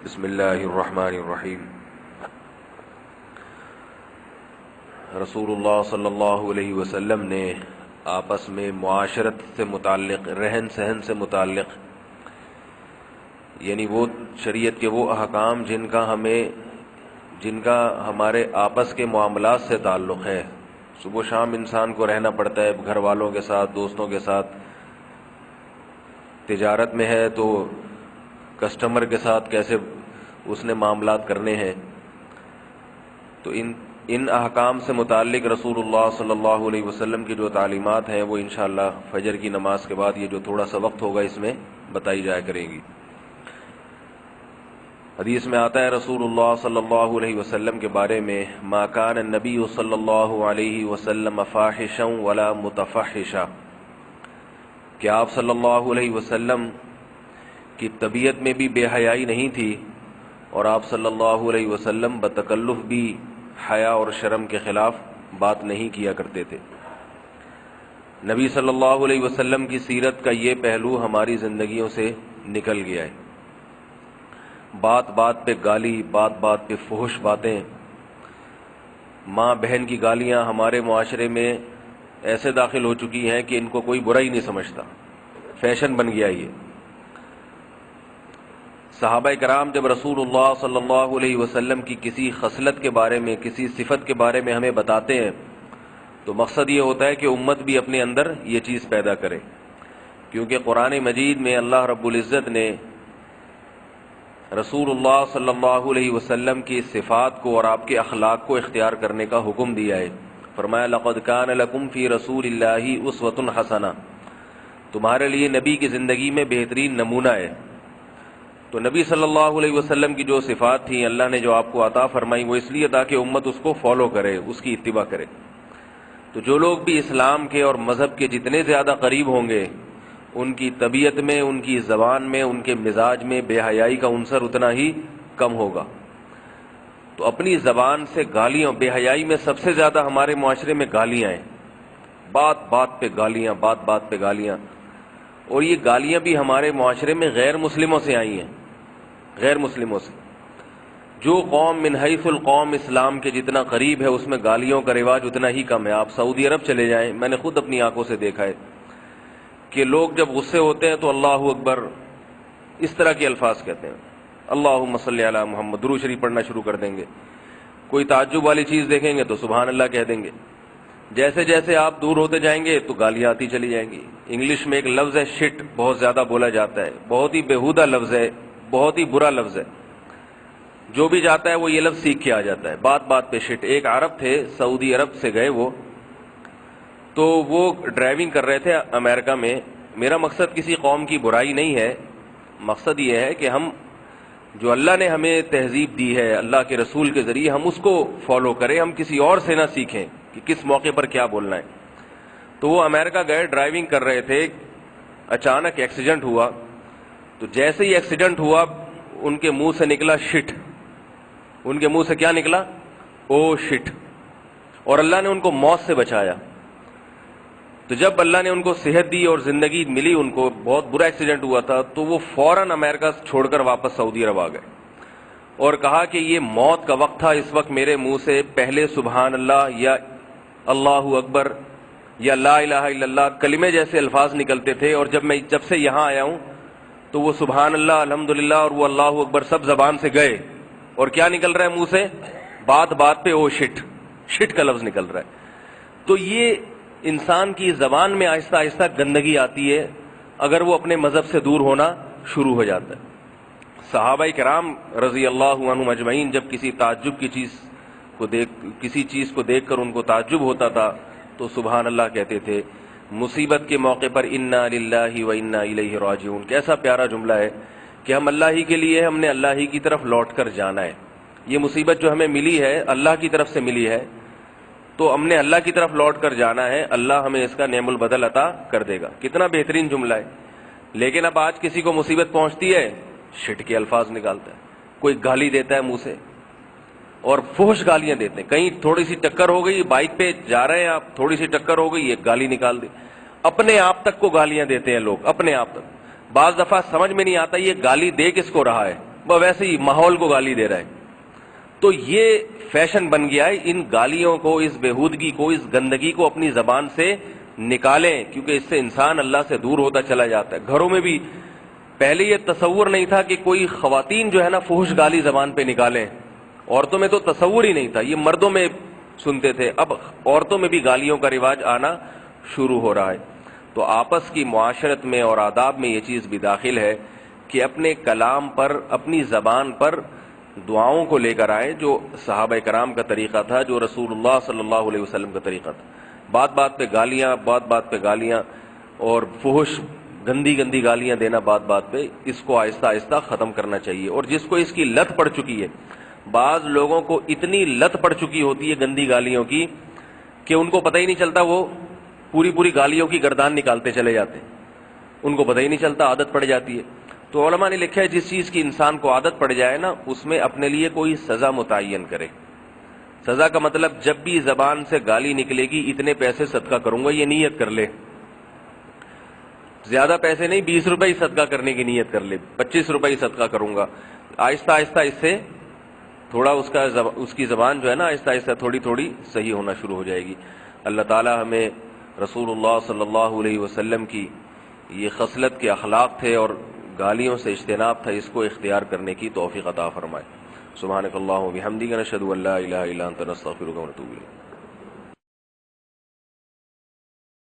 بسم اللہ الرحمن الرحیم۔ رسول اللہ صلی اللہ علیہ وسلم نے آپس میں معاشرت سے متعلق، رہن سہن سے متعلق، یعنی وہ شریعت کے وہ احکام جن کا ہمارے آپس کے معاملات سے تعلق ہے، صبح و شام انسان کو رہنا پڑتا ہے گھر والوں کے ساتھ، دوستوں کے ساتھ، تجارت میں ہے تو کسٹمر کے ساتھ کیسے اس نے معاملات کرنے ہیں، تو ان احکام سے متعلق رسول اللہ صلی اللہ علیہ وسلم کی جو تعلیمات ہیں وہ انشاءاللہ فجر کی نماز کے بعد یہ جو تھوڑا سا وقت ہوگا اس میں بتائی جایا کرے گی۔ حدیث میں آتا ہے رسول اللہ صلی اللہ علیہ وسلم کے بارے میں، ما کان النبی صلی اللہ علیہ وسلم فاحشا ولا متفحشا، کہ آپ صلی اللہ علیہ وسلم کی طبیعت میں بھی بے حیائی نہیں تھی، اور آپ صلی اللہ علیہ وسلم بتکلف بھی حیا اور شرم کے خلاف بات نہیں کیا کرتے تھے۔ نبی صلی اللہ علیہ وسلم کی سیرت کا یہ پہلو ہماری زندگیوں سے نکل گیا ہے۔ بات بات پہ گالی، بات بات پہ فحش باتیں، ماں بہن کی گالیاں ہمارے معاشرے میں ایسے داخل ہو چکی ہیں کہ ان کو کوئی برا ہی نہیں سمجھتا، فیشن بن گیا یہ۔ صحابہ کرام جب رسول اللہ صلی اللہ علیہ وسلم کی کسی خصلت کے بارے میں، کسی صفت کے بارے میں ہمیں بتاتے ہیں تو مقصد یہ ہوتا ہے کہ امت بھی اپنے اندر یہ چیز پیدا کرے، کیونکہ قرآن مجید میں اللہ رب العزت نے رسول اللہ صلی اللہ علیہ وسلم کی صفات کو اور آپ کے اخلاق کو اختیار کرنے کا حکم دیا ہے۔ فرمایا لقد کان لکم فی رسول اللہ اسوۃ حسنہ، تمہارے لیے نبی کی زندگی میں بہترین نمونہ ہے۔ تو نبی صلی اللہ علیہ وسلم کی جو صفات تھیں اللہ نے جو آپ کو عطا فرمائی وہ اس لیے تاکہ امت اس کو فالو کرے، اس کی اتباع کرے۔ تو جو لوگ بھی اسلام کے اور مذہب کے جتنے زیادہ قریب ہوں گے، ان کی طبیعت میں، ان کی زبان میں، ان کے مزاج میں بے حیائی کا عنصر اتنا ہی کم ہوگا۔ تو اپنی زبان سے گالیاں، بے حیائی میں سب سے زیادہ ہمارے معاشرے میں گالیاں ہیں، بات بات پہ گالیاں، بات بات پہ گالیاں، اور یہ گالیاں بھی ہمارے معاشرے میں غیر مسلموں سے آئی ہیں، غیر مسلموں سے۔ جو قوم من حیث القوم اسلام کے جتنا قریب ہے اس میں گالیوں کا رواج اتنا ہی کم ہے۔ آپ سعودی عرب چلے جائیں، میں نے خود اپنی آنکھوں سے دیکھا ہے کہ لوگ جب غصے ہوتے ہیں تو اللہ اکبر اس طرح کے الفاظ کہتے ہیں، اللہم صلی علی محمد، درود شریف پڑھنا شروع کر دیں گے۔ کوئی تعجب والی چیز دیکھیں گے تو سبحان اللہ کہہ دیں گے۔ جیسے جیسے آپ دور ہوتے جائیں گے تو گالیاں آتی چلی جائیں گی۔ انگلش میں ایک لفظ ہے شٹ، بہت زیادہ بولا جاتا ہے، بہت ہی بیہودہ لفظ ہے، بہت ہی برا لفظ ہے۔ جو بھی جاتا ہے وہ یہ لفظ سیکھ کے آ جاتا ہے، بات بات پہ شٹ۔ ایک عرب تھے، سعودی عرب سے گئے وہ، تو وہ ڈرائیونگ کر رہے تھے امریکہ میں۔ میرا مقصد کسی قوم کی برائی نہیں ہے، مقصد یہ ہے کہ ہم جو اللہ نے ہمیں تہذیب دی ہے اللہ کے رسول کے ذریعے، ہم اس کو فالو کریں، ہم کسی اور سے نہ سیکھیں کہ کس موقع پر کیا بولنا ہے۔ تو وہ امریکہ گئے، ڈرائیونگ کر رہے تھے، اچانک ایکسیڈنٹ ہوا۔ تو جیسے ہی ایکسیڈنٹ ہوا ان کے منہ سے نکلا شٹ، ان کے منہ سے کیا نکلا؟ او شٹ، اور اللہ نے ان کو موت سے بچایا۔ تو جب اللہ نے ان کو صحت دی اور زندگی ملی، ان کو بہت برا ایکسیڈنٹ ہوا تھا، تو وہ فوراً امریکہ چھوڑ کر واپس سعودی عرب آ گئے اور کہا کہ یہ موت کا وقت تھا، اس وقت میرے منہ سے پہلے سبحان اللہ یا اللہ اکبر یا لا الہ الا اللہ کلمے جیسے الفاظ نکلتے تھے، اور جب سے یہاں آیا ہوں تو وہ سبحان اللہ، الحمدللہ اور وہ اللہ اکبر سب زبان سے گئے، اور کیا نکل رہا ہے منہ سے؟ بات بات پہ او شٹ، شٹ کا لفظ نکل رہا ہے۔ تو یہ انسان کی زبان میں آہستہ آہستہ گندگی آتی ہے اگر وہ اپنے مذہب سے دور ہونا شروع ہو جاتا ہے۔ صحابہ کرام رضی اللہ عنہم اجمعین جب کسی چیز کو دیکھ کر ان کو تعجب ہوتا تھا تو سبحان اللہ کہتے تھے۔ مصیبت کے موقع پر انا للہ و انا الیہ راجعون، کیسا پیارا جملہ ہے کہ ہم اللہ ہی کے لیے، ہم نے اللہ ہی کی طرف لوٹ کر جانا ہے۔ یہ مصیبت جو ہمیں ملی ہے اللہ کی طرف سے ملی ہے، تو ہم نے اللہ کی طرف لوٹ کر جانا ہے، اللہ ہمیں اس کا نعم البدل عطا کر دے گا۔ کتنا بہترین جملہ ہے۔ لیکن اب آج کسی کو مصیبت پہنچتی ہے، شٹ کے الفاظ نکالتا ہے، کوئی گالی دیتا ہے منہ سے، اور فحش گالیاں دیتے ہیں۔ کہیں تھوڑی سی ٹکر ہو گئی، بائک پہ جا رہے ہیں آپ، تھوڑی سی ٹکر ہو گئی، ایک گالی نکال دی۔ اپنے آپ تک کو گالیاں دیتے ہیں لوگ، اپنے آپ تک۔ بعض دفعہ سمجھ میں نہیں آتا یہ گالی دے کس کو رہا ہے، وہ ویسے ہی ماحول کو گالی دے رہا ہے. تو یہ فیشن بن گیا ہے. ان گالیوں کو، اس بےہودگی کو، اس گندگی کو اپنی زبان سے نکالیں، کیونکہ اس سے انسان اللہ سے دور ہوتا چلا جاتا ہے. گھروں میں بھی پہلے یہ تصور نہیں تھا کہ کوئی خواتین جو ہے نا فحش گالی زبان پہ نکالیں. عورتوں میں تو تصور ہی نہیں تھا، یہ مردوں میں سنتے تھے. اب عورتوں میں بھی گالیوں کا رواج آنا شروع ہو رہا ہے. تو آپس کی معاشرت میں اور آداب میں یہ چیز بھی داخل ہے کہ اپنے کلام پر، اپنی زبان پر دعاؤں کو لے کر آئیں، جو صحابہ کرام کا طریقہ تھا، جو رسول اللہ صلی اللہ علیہ وسلم کا طریقہ تھا. بات بات پہ گالیاں، بات بات پہ گالیاں اور فحش گندی گندی گالیاں دینا بات بات پہ، اس کو آہستہ آہستہ ختم کرنا چاہیے. اور جس کو اس کی لت پڑ چکی ہے، بعض لوگوں کو اتنی لت پڑ چکی ہوتی ہے گندی گالیوں کی کہ ان کو پتہ ہی نہیں چلتا، وہ پوری گالیوں کی گردان نکالتے چلے جاتے ہیں. ان کو پتہ ہی نہیں چلتا، عادت پڑ جاتی ہے. تو علماء نے لکھا ہے جس چیز کی انسان کو عادت پڑ جائے نا، اس میں اپنے لیے کوئی سزا متعین کرے. سزا کا مطلب جب بھی زبان سے گالی نکلے گی اتنے پیسے صدقہ کروں گا، یہ نیت کر لے. زیادہ پیسے نہیں، 20 روپے ہی صدقہ کرنے کی نیت کر لے، 25 روپے ہی صدقہ کروں گا. آہستہ آہستہ اس سے تھوڑا اس کی زبان جو ہے نا آہستہ آہستہ تھوڑی تھوڑی صحیح ہونا شروع ہو جائے گی. اللہ تعالی ہمیں رسول اللہ صلی اللہ علیہ وسلم کی یہ خصلت کے اخلاق تھے اور گالیوں سے اجتناب تھا، اس کو اختیار کرنے کی توفیق عطا فرمائے. سبحانک اللہم و بحمدک، نشہد ان لا الہ الا انت، نستغفرک و نتوب الیک.